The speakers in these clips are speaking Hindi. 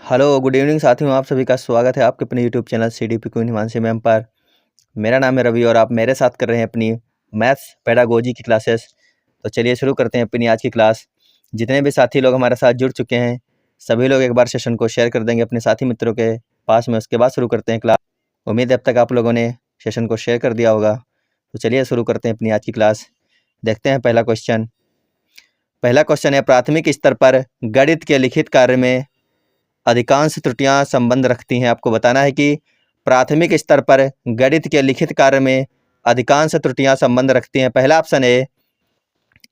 हेलो गुड इवनिंग साथियों, आप सभी का स्वागत है आपके अपने YouTube channel CDP queen Himanshi ma'am पर। मेरा नाम है रवि और आप मेरे साथ कर रहे हैं अपनी मैथ्स पेडागोजी की क्लासेस। तो चलिए शुरू करते हैं अपनी आज की क्लास। जितने भी साथी लोग हमारे साथ जुड़ चुके हैं सभी लोग एक बार सेशन को शेयर कर देंगे अपने साथी मित्रों के पास में, उसके बाद शुरू करते हैं क्लास। उम्मीद है अब तक आप लोगों ने सेशन को शेयर कर दिया होगा। तो चलिए शुरू करते हैं अपनी आज की क्लास। देखते हैं पहला क्वेश्चन है, प्राथमिक स्तर पर गणित के लिखित कार्य में अधिकांश त्रुटियां संबंध रखती हैं। आपको बताना है कि प्राथमिक स्तर पर गणित के लिखित कार्य में अधिकांश त्रुटियां संबंध रखती हैं। पहला ऑप्शन है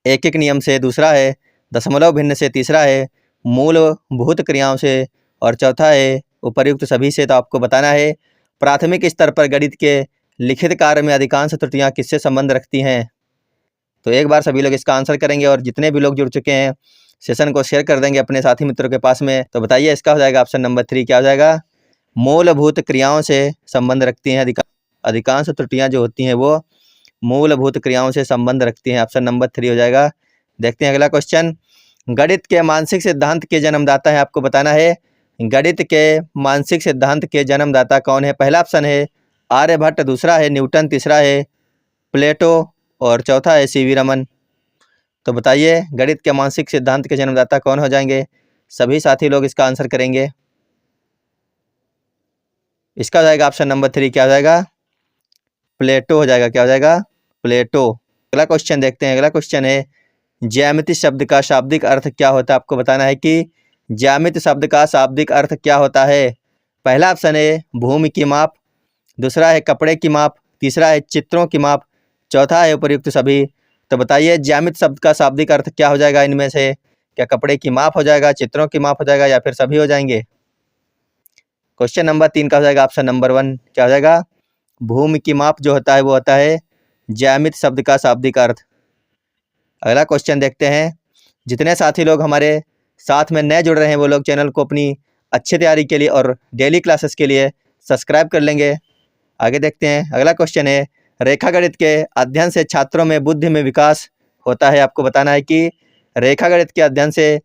एक एक नियम से, दूसरा है दशमलव भिन्न से, तीसरा है मूलभूत क्रियाओं से और चौथा है उपर्युक्त सभी से। तो आपको बताना है प्राथमिक स्तर पर गणित के लिखित कार्य में अधिकांश त्रुटियां किससे संबंध रखती हैं। तो एक बार सभी लोग इसका आंसर करेंगे और जितने भी लोग जुड़ चुके हैं सेशन को शेयर कर देंगे अपने साथी मित्रों के पास में। तो बताइए इसका हो जाएगा ऑप्शन नंबर 3, क्या हो जाएगा? मूलभूत क्रियाओं से संबंध रखती हैं। अधिकांश त्रुटियां जो होती हैं वो मूलभूत क्रियाओं से संबंध रखती हैं। ऑप्शन नंबर 3 हो जाएगा। देखते हैं अगला क्वेश्चन। गणित के मानसिक सिद्धांत के जन्मदाता है। आपको बताना है गणित के मानसिक सिद्धांत के जन्मदाता कौन है। पहला ऑप्शन है आर्यभट्ट, दूसरा है न्यूटन, तीसरा है प्लेटो और चौथा है सीवी रमन। तो बताइए गणित के मानसिक सिद्धांत के जन्मदाता कौन हो जाएंगे। सभी साथी लोग इसका आंसर करेंगे। इसका हो जाएगा ऑप्शन नंबर 3, क्या हो जाएगा? प्लेटो हो जाएगा। क्या हो जाएगा? प्लेटो। अगला क्वेश्चन देखते हैं। अगला क्वेश्चन है ज्यामिति शब्द का शाब्दिक अर्थ क्या होता है। आपको बताना है कि ज्यामिति शब्द का शाब्दिक अर्थ क्या होता है। पहला ऑप्शन है भूमि की माप, दूसरा है कपड़े की माप, तीसरा है चित्रों की माप, चौथा है उपर्युक्त सभी। तो बताइए ज्यामिति शब्द का शाब्दिक अर्थ क्या हो जाएगा इनमें से? क्या कपड़े की माप हो जाएगा, चित्रों की माप हो जाएगा या फिर सभी हो जाएंगे? क्वेश्चन नंबर 3 का हो जाएगा ऑप्शन नंबर 1, क्या हो जाएगा? भूमि की माप जो होता है वो होता है ज्यामिति शब्द का शाब्दिक अर्थ। अगला क्वेश्चन देखते हैं। जितने साथी लोग हमारे साथ में नए जुड़ रहे हैं वो लोग चैनल को अपनी अच्छी तैयारी के लिए और डेली क्लासेस के लिए सब्सक्राइब कर लेंगे। आगे देखते हैं। अगला क्वेश्चन है रेखा गणित के अध्ययन से छात्रों में बुद्धि में विकास होता है। आपको बताना है कि रेखा गणित के अध्ययन से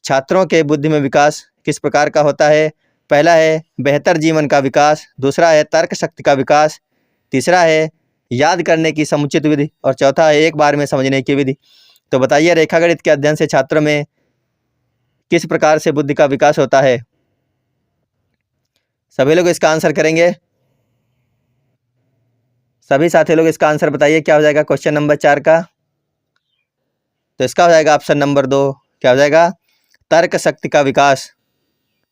छात्रों के बुद्धि में विकास किस प्रकार का होता है। पहला है बेहतर जीवन का विकास, दूसरा है तर्क शक्ति का विकास, तीसरा है याद करने की समुचित विधि और चौथा है एक बार में समझने की विधि। तो बताइए रेखा गणित के अध्ययन से छात्रों में किस प्रकार से बुद्धि का विकास होता है। सभी लोग इसका आंसर करेंगे। सभी साथी लोग इसका आंसर बताइए क्या हो जाएगा क्वेश्चन नंबर 4 का। तो इसका हो जाएगा ऑप्शन नंबर 2, क्या हो जाएगा? तर्क शक्ति का विकास।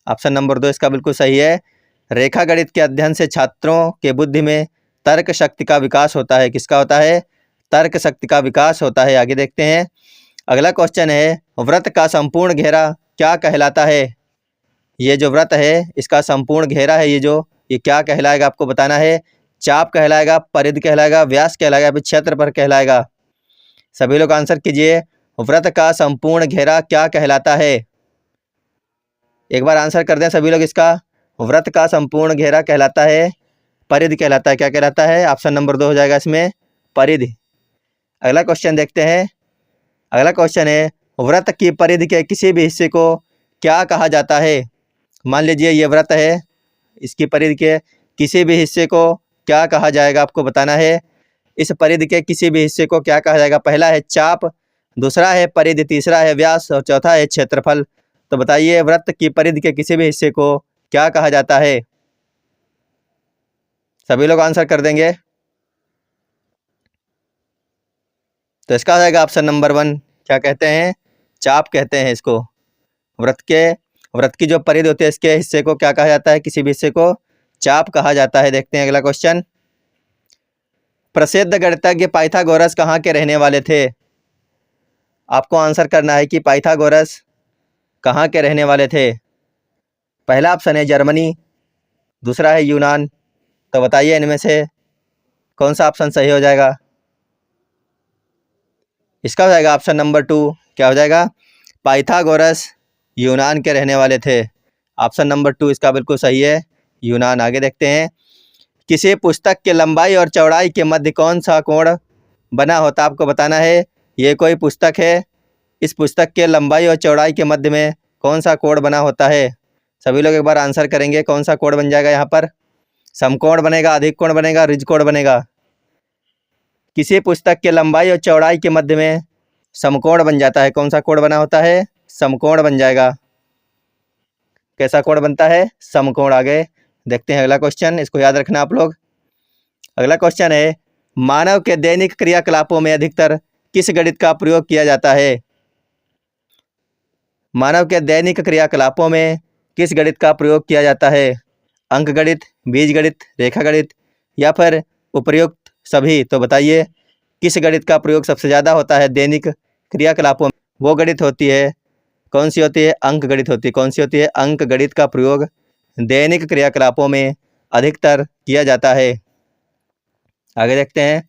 ऑप्शन नंबर 2 इसका बिल्कुल सही है। रेखा गणित के अध्ययन से छात्रों के बुद्धि में तर्क शक्ति का विकास होता है। किसका होता है? तर्क शक्ति का विकास होता है। आगे देखते हैं। अगला क्वेश्चन है वृत्त का संपूर्ण घेरा क्या कहलाता है। ये जो वृत्त है इसका संपूर्ण घेरा है ये क्या कहलाएगा आपको बताना है। चाप कहलाएगा, परिधि कहलाएगा, व्यास कहलाएगा, फिर क्षेत्रफल कहलाएगा। सभी लोग आंसर कीजिए। वृत्त का संपूर्ण घेरा क्या कहलाता है? एक बार आंसर कर दें सभी लोग इसका। वृत्त का संपूर्ण घेरा कहलाता है परिधि कहलाता है। क्या कहलाता है? ऑप्शन नंबर 2 हो जाएगा इसमें, परिधि। अगला क्वेश्चन देखते हैं। अगला क्वेश्चन है वृत्त की परिधि के किसी भी हिस्से को क्या कहा जाता है। मान लीजिए ये वृत्त है, इसकी परिधि के किसी भी हिस्से को क्या कहा जाएगा आपको बताना है। इस परिधि के किसी भी हिस्से को क्या कहा जाएगा। पहला है चाप, दूसरा है परिधि, तीसरा है व्यास और चौथा है क्षेत्रफल। तो बताइए वृत्त की परिधि के किसी भी हिस्से को क्या कहा जाता है। सभी लोग आंसर कर देंगे। तो इसका हो जाएगा ऑप्शन नंबर 1, क्या कहते हैं? चाप कहते हैं इसको। वृत्त की जो परिधि होती है इसके हिस्से को क्या कहा जाता है? किसी भी हिस्से को चाप कहा जाता है। देखते हैं अगला क्वेश्चन। प्रसिद्ध गणितज्ञ पाइथागोरस कहाँ के रहने वाले थे। आपको आंसर करना है कि पाइथागोरस कहाँ के रहने वाले थे। पहला ऑप्शन है जर्मनी, दूसरा है यूनान। तो बताइए इनमें से कौन सा ऑप्शन सही हो जाएगा। इसका हो जाएगा ऑप्शन नंबर 2, क्या हो जाएगा? पाइथागोरस यूनान के रहने वाले थे। ऑप्शन नंबर 2 इसका बिल्कुल सही है, यूनान। आगे देखते हैं। किसी पुस्तक के लंबाई और चौड़ाई के मध्य कौन सा कोण बना होता है। आपको बताना है ये कोई पुस्तक है, इस पुस्तक के लंबाई और चौड़ाई के मध्य में कौन सा कोण बना होता है। सभी लोग एक बार आंसर करेंगे। कौन सा कोण बन जाएगा यहाँ पर? समकोण बनेगा, अधिक कोण बनेगा, ऋज कोण बनेगा? किसी पुस्तक के लंबाई और चौड़ाई के मध्य में समकोण बन जाता है। कौन सा कोण बना होता है? समकोण बन जाएगा। कैसा कोण बनता है? समकोण। आगे देखते हैं अगला क्वेश्चन, इसको याद रखना आप लोग। अगला क्वेश्चन है, मानव के दैनिक क्रियाकलापों में अधिकतर किस गणित का प्रयोग किया जाता है? मानव के दैनिक क्रियाकलापों में किस गणित का प्रयोग किया जाता है? अंक गणित, बीज गणित, रेखा गणित या फिर उपर्युक्त सभी? तो बताइए किस गणित का प्रयोग सबसे ज़्यादा होता है दैनिक क्रियाकलापों में? वो गणित होती है, कौन सी होती है? अंक गणित होती है। कौन सी होती है? अंक गणित का प्रयोग दैनिक क्रियाकलापों में अधिकतर किया जाता है। आगे देखते हैं।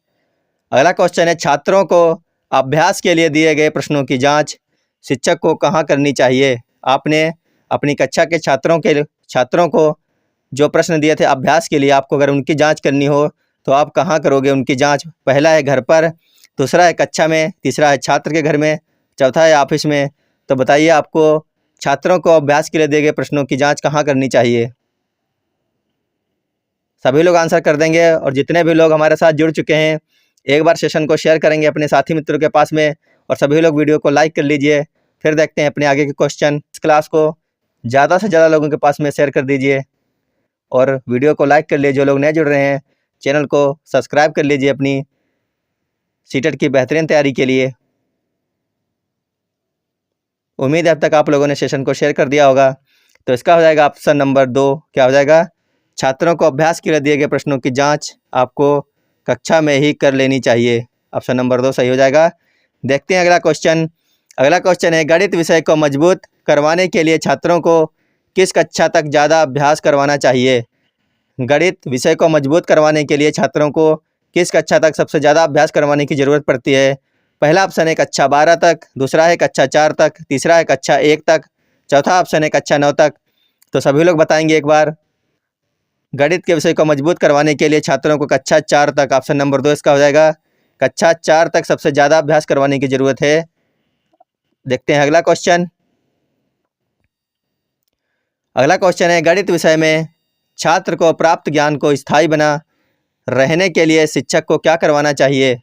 अगला क्वेश्चन है, छात्रों को अभ्यास के लिए दिए गए प्रश्नों की जांच शिक्षक को कहाँ करनी चाहिए? आपने अपनी कक्षा के छात्रों को जो प्रश्न दिए थे अभ्यास के लिए, आपको अगर उनकी जांच करनी हो तो आप कहाँ करोगे उनकी जांच? पहला है घर पर, दूसरा है कक्षा में, तीसरा है छात्र के घर में, चौथा है ऑफिस में। तो बताइए आपको छात्रों को अभ्यास के लिए दिए गए प्रश्नों की जांच कहाँ करनी चाहिए? सभी लोग आंसर कर देंगे। और जितने भी लोग हमारे साथ जुड़ चुके हैं, एक बार सेशन को शेयर करेंगे अपने साथी मित्रों के पास में, और सभी लोग वीडियो को लाइक कर लीजिए। फिर देखते हैं अपने आगे के क्वेश्चन। इस क्लास को ज़्यादा से ज़्यादा लोगों के पास में शेयर कर दीजिए और वीडियो को लाइक कर लीजिए। जो लोग नए जुड़ रहे हैं, चैनल को सब्सक्राइब कर लीजिए अपनी सीटेट की बेहतरीन तैयारी के लिए। उम्मीद है अब तक आप लोगों ने सेशन को शेयर कर दिया होगा। तो इसका हो जाएगा ऑप्शन नंबर 2। क्या हो जाएगा? छात्रों को अभ्यास के लिए दिए गए प्रश्नों की जांच आपको कक्षा में ही कर लेनी चाहिए। ऑप्शन नंबर 2 सही हो जाएगा। देखते हैं अगला क्वेश्चन। अगला क्वेश्चन है, गणित विषय को मजबूत करवाने के लिए छात्रों को किस कक्षा तक ज़्यादा अभ्यास करवाना चाहिए? गणित विषय को मजबूत करवाने के लिए छात्रों को किस कक्षा तक सबसे ज़्यादा अभ्यास करवाने की ज़रूरत पड़ती है? पहला ऑप्शन है कक्षा 12 तक, दूसरा है कक्षा 4 तक, तीसरा है कक्षा 1 तक, चौथा ऑप्शन है कक्षा 9 तक। तो सभी लोग बताएंगे एक बार। गणित के विषय को मजबूत करवाने के लिए छात्रों को कक्षा 4 तक, ऑप्शन नंबर 2 इसका हो जाएगा। कक्षा 4 तक सबसे ज़्यादा अभ्यास करवाने की ज़रूरत है। देखते हैं अगला क्वेश्चन। अगला क्वेश्चन है, गणित विषय में छात्र को प्राप्त ज्ञान को स्थायी बना रहने के लिए शिक्षक को क्या करवाना चाहिए?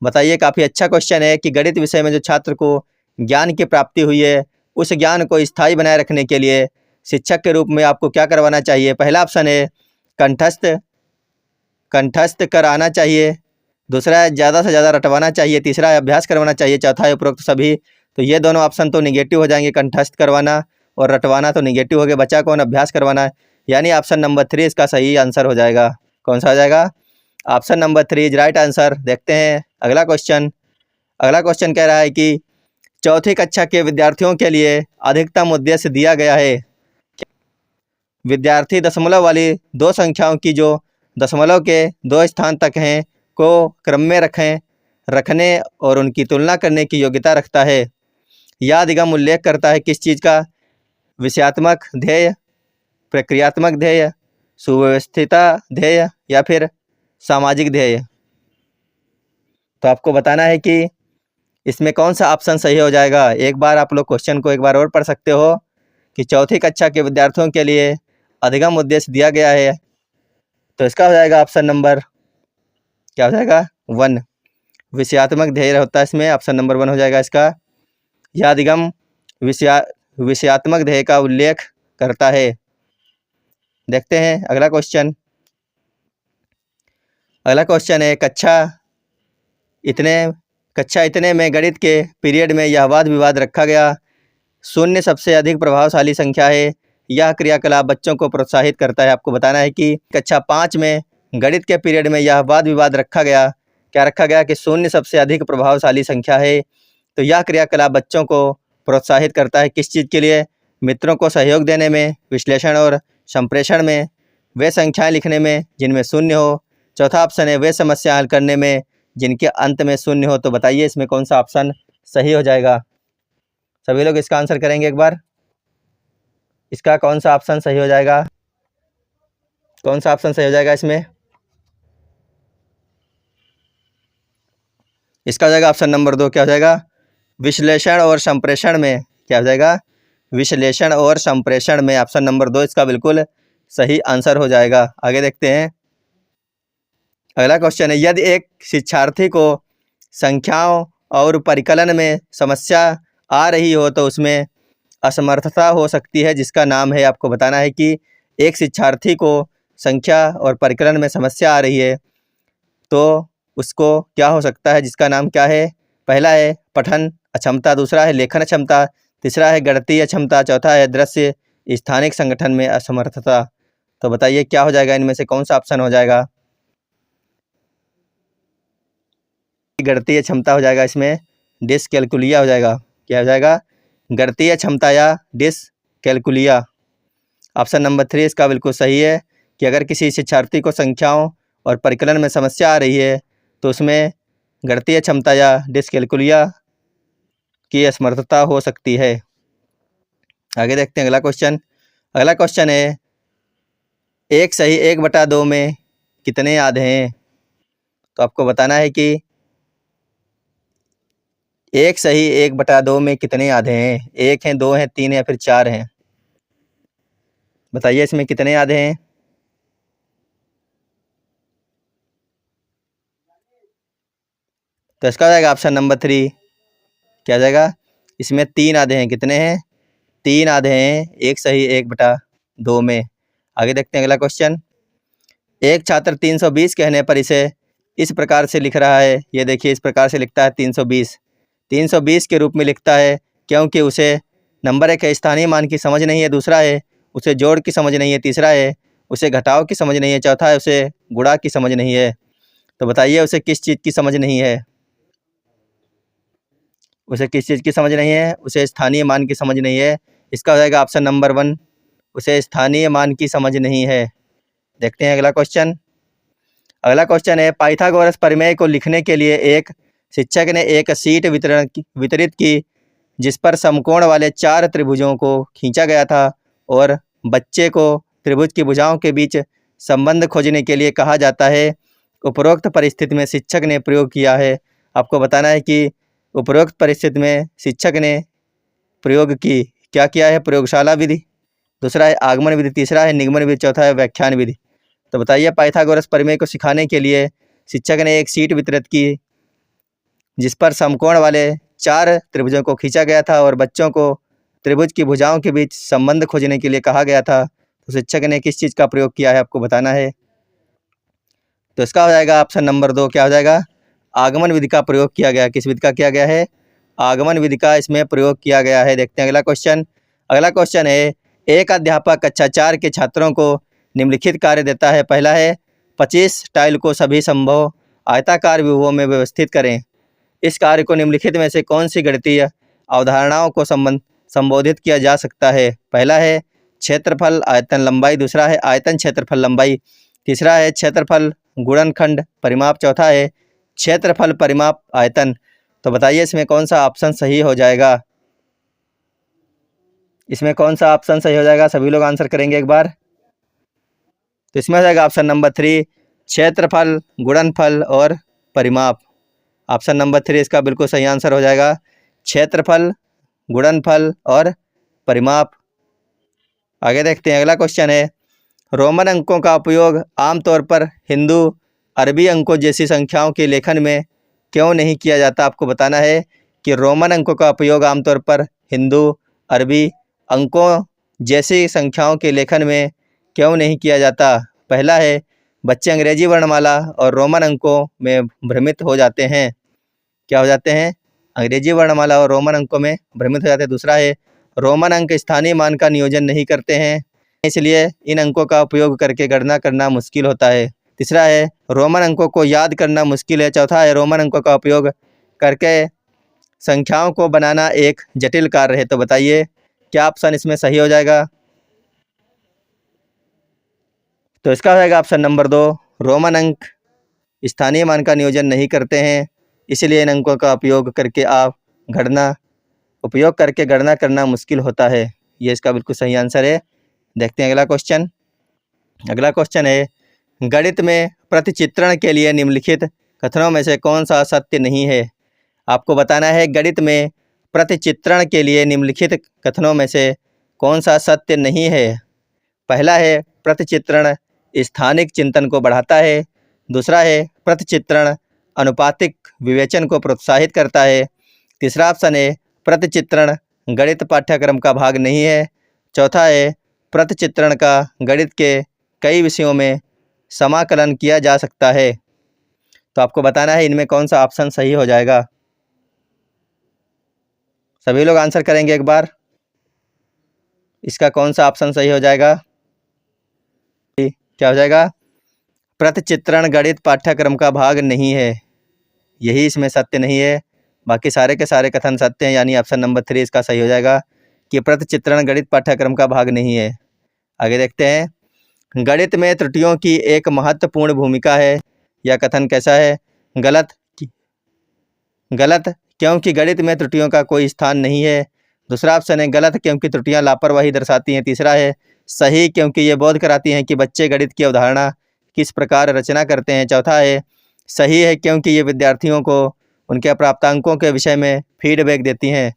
बताइए, काफ़ी अच्छा क्वेश्चन है कि गणित विषय में जो छात्र को ज्ञान की प्राप्ति हुई है, उस ज्ञान को स्थायी बनाए रखने के लिए शिक्षक के रूप में आपको क्या करवाना चाहिए? पहला ऑप्शन है कंठस्थ कराना चाहिए, दूसरा है ज़्यादा से ज़्यादा रटवाना चाहिए, तीसरा है अभ्यास करवाना चाहिए, चौथा है उपरोक्त सभी। तो ये दोनों ऑप्शन तो निगेटिव हो जाएंगे, कंठस्थ करवाना और रटवाना तो निगेटिव हो गया, बचा कौन? अभ्यास करवाना। यानी ऑप्शन नंबर 3 इसका सही आंसर हो जाएगा। कौन सा हो जाएगा? Option number 3 is right answer. देखते हैं अगला क्वेश्चन। अगला क्वेश्चन कह रहा है कि चौथी कक्षा के विद्यार्थियों के लिए अधिकतम उद्देश्य दिया गया है। विद्यार्थी दशमलव वाली दो संख्याओं की जो दशमलव के 2 स्थान तक हैं को क्रम में रखने और उनकी तुलना करने की योग्यता रखता है। यह अधिगम उल्लेख करता है किस चीज़ का? विषयात्मक ध्येय, प्रक्रियात्मक ध्येय, सुव्यवस्थिता ध्येय या फिर सामाजिक ध्येय? तो आपको बताना है कि इसमें कौन सा ऑप्शन सही हो जाएगा। एक बार आप लोग क्वेश्चन को एक बार और पढ़ सकते हो कि चौथी कक्षा के विद्यार्थियों के लिए अधिगम उद्देश्य दिया गया है। तो इसका हो जाएगा ऑप्शन नंबर, क्या हो जाएगा? 1। विषयात्मक ध्येय होता है इसमें, ऑप्शन नंबर 1 हो जाएगा इसका। यह अधिगम विषयात्मक ध्येय का उल्लेख करता है। देखते हैं अगला क्वेश्चन। अगला क्वेश्चन है, कक्षा इतने में गणित के पीरियड में यह वाद विवाद रखा गया, शून्य सबसे अधिक प्रभावशाली संख्या है। यह क्रियाकलाप बच्चों को प्रोत्साहित करता है। आपको बताना है कि कक्षा 5 में गणित के पीरियड में यह वाद विवाद रखा गया। क्या रखा गया? कि शून्य सबसे अधिक प्रभावशाली संख्या है। तो यह क्रियाकलाप बच्चों को प्रोत्साहित करता है किस चीज़ के लिए? मित्रों को सहयोग देने में, विश्लेषण और संप्रेषण में, वे संख्याएं लिखने में जिनमें शून्य हो। चौथा ऑप्शन है वे समस्या हल करने में जिनके अंत में शून्य हो। तो बताइए इसमें कौन सा ऑप्शन सही हो जाएगा? सभी लोग इसका आंसर करेंगे एक बार। इसका कौन सा ऑप्शन सही हो जाएगा? कौन सा ऑप्शन सही हो जाएगा इसमें? इसका हो जाएगा ऑप्शन नंबर 2। क्या हो जाएगा? विश्लेषण और संप्रेषण में क्या हो जाएगा? विश्लेषण और संप्रेषण में। ऑप्शन नंबर 2 इसका बिल्कुल सही आंसर हो जाएगा। आगे देखते हैं। अगला क्वेश्चन है, यदि एक शिक्षार्थी को संख्याओं और परिकलन में समस्या आ रही हो तो उसमें असमर्थता हो सकती है जिसका नाम है। आपको बताना है कि एक शिक्षार्थी को संख्या और परिकलन में समस्या आ रही है तो उसको क्या हो सकता है, जिसका नाम क्या है। पहला है पठन अक्षमता, दूसरा है लेखन क्षमता, तीसरा है गणितीय क्षमता, चौथा है दृश्य स्थानिक संगठन में असमर्थता। तो बताइए क्या हो जाएगा, इनमें से कौन सा ऑप्शन हो जाएगा। गणितीय क्षमता हो जाएगा, इसमें डिसकैलकुलिया हो जाएगा। क्या हो जाएगा, गणितीय क्षमता या डिसकैलकुलिया। ऑप्शन नंबर 3 इसका बिल्कुल सही है कि अगर किसी शिक्षार्थी को संख्याओं और परिकलन में समस्या आ रही है तो उसमें गणितीय क्षमता या डिसकैलकुलिया की असमर्थता हो सकती है। आगे देखते हैं अगला क्वेश्चन। अगला क्वेश्चन है, 1 सही 1/2 में कितने आधे हैं। तो आपको बताना है कि 1 सही 1/2 में कितने आधे हैं। 1 हैं, 2 हैं, 3 हैं या फिर 4 हैं। बताइए इसमें कितने आधे हैं। तो इसका हो जाएगा ऑप्शन नंबर 3। क्या जाएगा, इसमें 3 आधे हैं। कितने हैं, 3 आधे हैं 1 सही 1/2 में। आगे देखते हैं अगला क्वेश्चन। एक छात्र 320 कहने पर इसे इस प्रकार से लिख रहा है। ये देखिए इस प्रकार से लिखता है 320 के रूप में लिखता है क्योंकि उसे नंबर 1 है स्थानीय मान की समझ नहीं है, दूसरा है उसे जोड़ की समझ नहीं है, तीसरा है उसे घटाव की समझ नहीं है, चौथा है उसे गुणा की समझ नहीं है। तो बताइए उसे किस चीज़ की समझ नहीं है। उसे किस चीज़ की समझ नहीं है, उसे स्थानीय मान की समझ नहीं है। इसका हो जाएगा ऑप्शन नंबर 1, उसे स्थानीय मान की समझ नहीं है। देखते हैं अगला क्वेश्चन। अगला क्वेश्चन है, पाइथागोरस प्रमेय को लिखने के लिए एक शिक्षक ने एक शीट वितरित की जिस पर समकोण वाले 4 त्रिभुजों को खींचा गया था और बच्चे को त्रिभुज की भुजाओं के बीच संबंध खोजने के लिए कहा जाता है। उपरोक्त परिस्थिति में शिक्षक ने प्रयोग किया है। आपको बताना है कि उपरोक्त परिस्थिति में शिक्षक ने प्रयोग की क्या किया है, प्रयोगशाला विधि, दूसरा है आगमन विधि, तीसरा है निगमन विधि, चौथा है व्याख्यान विधि। तो बताइए पाइथागोरस प्रमेय को सिखाने के लिए शिक्षक ने एक शीट वितरित की जिस पर समकोण वाले 4 त्रिभुजों को खींचा गया था और बच्चों को त्रिभुज की भुजाओं के बीच संबंध खोजने के लिए कहा गया था। तो शिक्षक ने किस चीज़ का प्रयोग किया है आपको बताना है। तो इसका हो जाएगा ऑप्शन नंबर 2। क्या हो जाएगा, आगमन विधि का प्रयोग किया गया। किस विधि का किया गया है, आगमन विधि का इसमें प्रयोग किया गया है। देखते हैं अगला क्वेश्चन। अगला क्वेश्चन है, एक अध्यापक कक्षा 4 के छात्रों को निम्नलिखित कार्य देता है। पहला है 25 टाइल को सभी संभव आयताकार व्यूहों में व्यवस्थित करें। इस कार्य को निम्नलिखित में से कौन सी गणितीय अवधारणाओं को संबोधित किया जा सकता है। पहला है क्षेत्रफल आयतन लंबाई, दूसरा है आयतन क्षेत्रफल लंबाई, तीसरा है क्षेत्रफल गुणनखंड परिमाप, चौथा है क्षेत्रफल परिमाप आयतन। तो बताइए इसमें कौन सा ऑप्शन सही हो जाएगा। इसमें कौन सा ऑप्शन सही हो जाएगा, सभी लोग आंसर करेंगे एक बार। तो इसमें हो जाएगा ऑप्शन नंबर 3, क्षेत्रफल गुणनफल और परिमाप। ऑप्शन नंबर 3 इसका बिल्कुल सही आंसर हो जाएगा, क्षेत्रफल गुणनफल और परिमाप। आगे देखते हैं अगला क्वेश्चन है, रोमन अंकों का उपयोग आमतौर पर हिंदू अरबी अंकों जैसी संख्याओं के लेखन में क्यों नहीं किया जाता। आपको बताना है कि रोमन अंकों का उपयोग आमतौर पर हिंदू अरबी अंकों जैसी संख्याओं के लेखन में क्यों नहीं किया जाता। पहला है बच्चे अंग्रेजी वर्णमाला और रोमन अंकों में भ्रमित हो जाते हैं। क्या हो जाते हैं, अंग्रेजी वर्णमाला और रोमन अंकों में भ्रमित हो जाते हैं। दूसरा है रोमन अंक स्थानीय मान का नियोजन नहीं करते हैं, इसलिए इन अंकों का उपयोग करके गणना करना मुश्किल होता है। तीसरा है रोमन अंकों को याद करना मुश्किल है। चौथा है रोमन अंकों का उपयोग करके संख्याओं को बनाना एक जटिल कार्य है। तो बताइए क्या ऑप्शन इसमें सही हो जाएगा। तो इसका हो जाएगा ऑप्शन नंबर 2, रोमन अंक स्थानीय मान का नियोजन नहीं करते हैं, इसलिए इन अंकों का उपयोग करके गणना करना मुश्किल होता है। ये इसका बिल्कुल सही आंसर है। देखते हैं अगला क्वेश्चन। अगला क्वेश्चन है, गणित में प्रतिचित्रण के लिए निम्नलिखित कथनों में से कौन सा सत्य नहीं है। आपको बताना है गणित में प्रतिचित्रण के लिए निम्नलिखित कथनों में से कौन सा सत्य नहीं है? पहला है प्रतिचित्रण स्थानिक चिंतन को बढ़ाता है। दूसरा है प्रतिचित्रण अनुपातिक विवेचन को प्रोत्साहित करता है। तीसरा ऑप्शन है प्रतिचित्रण गणित पाठ्यक्रम का भाग नहीं है। चौथा है प्रतिचित्रण का गणित के कई विषयों में समाकलन किया जा सकता है। तो आपको बताना है इनमें कौन सा ऑप्शन सही हो जाएगा। सभी लोग आंसर करेंगे एक बार, इसका कौन सा ऑप्शन सही हो जाएगा? क्या हो जाएगा? प्रतिचित्रण गणित पाठ्यक्रम का भाग नहीं है, यही इसमें सत्य नहीं है। बाकी सारे के सारे कथन सत्य हैं, यानी ऑप्शन नंबर 3 इसका सही हो जाएगा कि प्रतिचित्रण गणित पाठ्यक्रम का भाग नहीं है। आगे देखते हैं। गणित में त्रुटियों की एक महत्वपूर्ण भूमिका है, यह कथन कैसा है? गलत क्योंकि गणित में त्रुटियों का कोई स्थान नहीं है। दूसरा ऑप्शन है गलत क्योंकि त्रुटियां लापरवाही दर्शाती हैं। तीसरा है सही क्योंकि ये बोध कराती हैं कि बच्चे गणित की अवधारणा किस प्रकार रचना करते हैं। चौथा है सही है क्योंकि ये विद्यार्थियों को उनके प्राप्तांकों के विषय में फीडबैक देती हैं।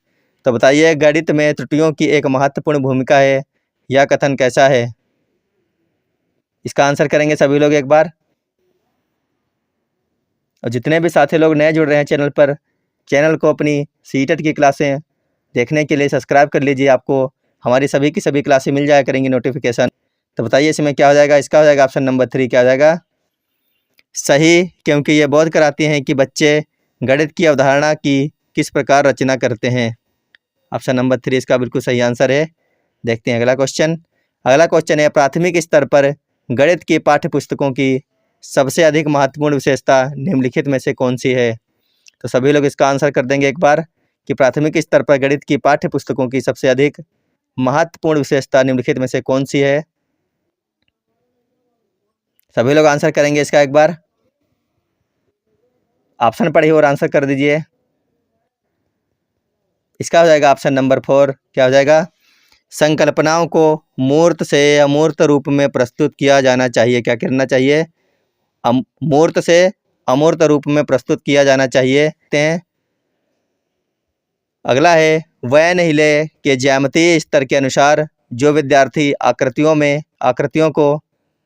तो बताइए गणित में त्रुटियों की एक महत्वपूर्ण भूमिका है, यह कथन कैसा है? इसका आंसर करेंगे सभी लोग एक बार। और जितने भी साथी लोग नए जुड़ रहे हैं चैनल पर, चैनल को अपनी सीटेट की क्लासें देखने के लिए सब्सक्राइब कर लीजिए, आपको हमारी सभी की सभी क्लासें मिल जाया करेंगी नोटिफिकेशन। तो बताइए इसमें क्या हो जाएगा? इसका हो जाएगा ऑप्शन नंबर 3 क्या हो जाएगा? सही क्योंकि ये बोध कराती हैं कि बच्चे गणित की अवधारणा की किस प्रकार रचना करते हैं। ऑप्शन नंबर 3 इसका बिल्कुल सही आंसर है। देखते हैं अगला क्वेश्चन। अगला क्वेश्चन है प्राथमिक स्तर पर गणित की पाठ्य पुस्तकों की सबसे अधिक महत्वपूर्ण विशेषता निम्नलिखित में से कौन सी है? तो सभी लोग इसका आंसर कर देंगे एक बार कि प्राथमिक स्तर पर गणित की पाठ्य पुस्तकों की सबसे अधिक महत्वपूर्ण विशेषता निम्नलिखित में से कौन सी है? सभी लोग आंसर करेंगे इसका एक बार। ऑप्शन पढ़िए और आंसर कर दीजिए। इसका हो जाएगा ऑप्शन नंबर 4 क्या हो जाएगा? संकल्पनाओं को मूर्त से अमूर्त रूप में प्रस्तुत किया जाना चाहिए। क्या करना चाहिए? मूर्त से अमूर्त रूप में प्रस्तुत किया जाना चाहिए। अगला है वैन हिले के ज्यामितीय स्तर के अनुसार जो विद्यार्थी आकृतियों को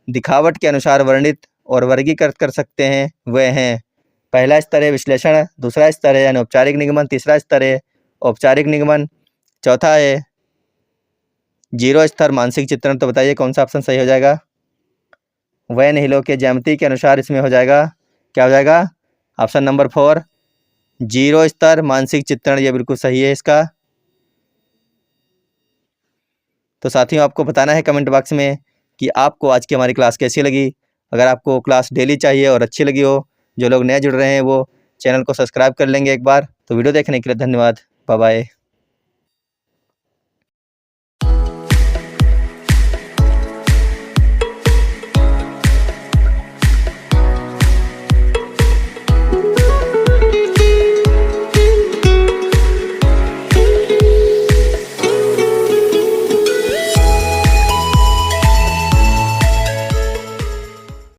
दिखावट के अनुसार वर्णित और वर्गीकृत कर सकते हैं वे हैं। पहला स्तर है विश्लेषण, दूसरा स्तर है अनौपचारिक निगमन, तीसरा स्तर है औपचारिक निगमन, चौथा है 0 स्तर मानसिक चित्रण। तो बताइए कौन सा ऑप्शन सही हो जाएगा? वैन हिलो के ज्यामिति के अनुसार इसमें हो जाएगा, क्या हो जाएगा? ऑप्शन नंबर 4 0 स्तर मानसिक चित्रण, ये बिल्कुल सही है इसका। तो साथियों आपको बताना है कमेंट बॉक्स में कि आपको आज की हमारी क्लास कैसी लगी। अगर आपको क्लास डेली चाहिए और अच्छी लगी हो, जो लोग नए जुड़ रहे हैं वो चैनल को सब्सक्राइब कर लेंगे एक बार। तो वीडियो देखने के लिए धन्यवाद। Bye bye.